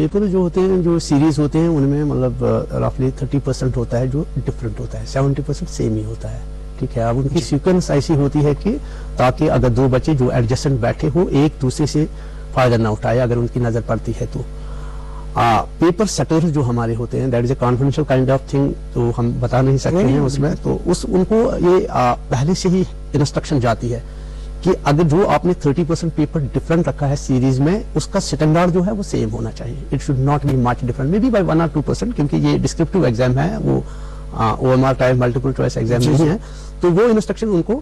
Paper جو ہوتے ہیں جو سیریز ہوتے ہیں ان میں مطلب رفلی 30% ہوتا ہے جو ڈفرینٹ ہوتا ہے, 70% سیم ہی ہوتا ہے. ٹھیک ہے, اب ان کی سیکوینس ایسی ہوتی ہے کہ تاکہ اگر دو بچے جو ایڈجسٹنٹ بیٹھے ہو ایک دوسرے سے فائدہ نہ اٹھائے اگر ان کی نظر پڑتی ہے تو. پیپر سیٹر جو ہمارے ہوتے ہیں that is a confidential kind of thing, تو ہم بتا نہیں سکتے ہیں اس میں. تو ان کو یہ پہلے سے ہی انسٹرکشن جاتی ہے کہ اگر جو آپ نے 30% پیپر ڈفرنٹ رکھا ہے سیریز میں اس کا اسٹینڈرڈ جو ہے وہ سیم ہونا چاہیے. It should not be much different, maybe by 1 or 2%, کیونکہ یہ ڈسکرپٹیو ایگزام ہے, وہ OMR type multiple choice exam نہیں ہے. تو وہ انسٹرکشن ان کو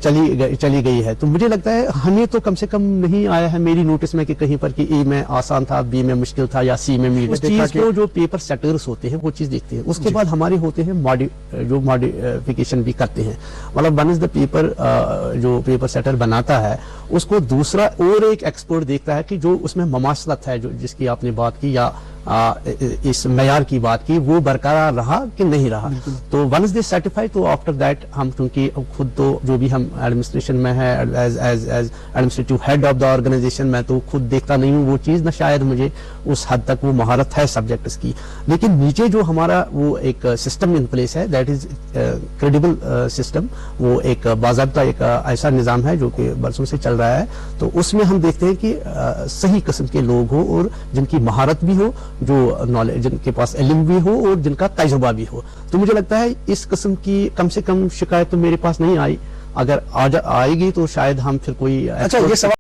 چلی گئی ہے. تو مجھے لگتا ہے ہمیں تو کم سے کم نہیں آیا ہے میری نوٹس میں کہ کہیں پر کہ اے میں آسان تھا, بی میں مشکل تھا یا سی میں میڈیم. اس چیز کو جو پیپر سیٹرز ہوتے ہیں وہ چیز دیکھتے ہیں. اس کے بعد ہمارے ہوتے ہیں جو ماڈیفیکیشن بھی کرتے ہیں. مطلب ون از دا پیپر جو پیپر سیٹر بناتا ہے اس کو دوسرا اور ایک ایکسپرٹ دیکھتا ہے کہ جو اس میں مماثلت ہے جو جس کی آپ نے بات کی یا اس معیار کی بات کی وہ برقرار رہا کہ نہیں رہا. تو ونس دے سرٹیفائی تو آفٹر دیٹ ہم چونکہ خود تو جو بھی ہم ایڈمنسٹریشن میں ہے as administrative head of the organisation میں تو خود دیکھتا نہیں ہوں وہ چیز, نہ شاید مجھے اس حد تک وہ مہارت ہے سبجیکٹس کی. لیکن نیچے جو ہمارا وہ ایک سسٹم ان پلیس ہے دیٹ از کریڈیبل سسٹم, وہ ایک باضابطہ ایک ایسا نظام ہے جو کہ برسوں سے چل رہا ہے. تو اس میں ہم دیکھتے ہیں کہ صحیح قسم کے لوگ ہو اور جن کی مہارت بھی ہو, جو نالج جن کے پاس علم بھی ہو اور جن کا تجربہ بھی ہو. تو مجھے لگتا ہے اس قسم کی کم سے کم شکایت تو میرے پاس نہیں آئی. اگر آئے گی تو شاید ہم پھر کوئی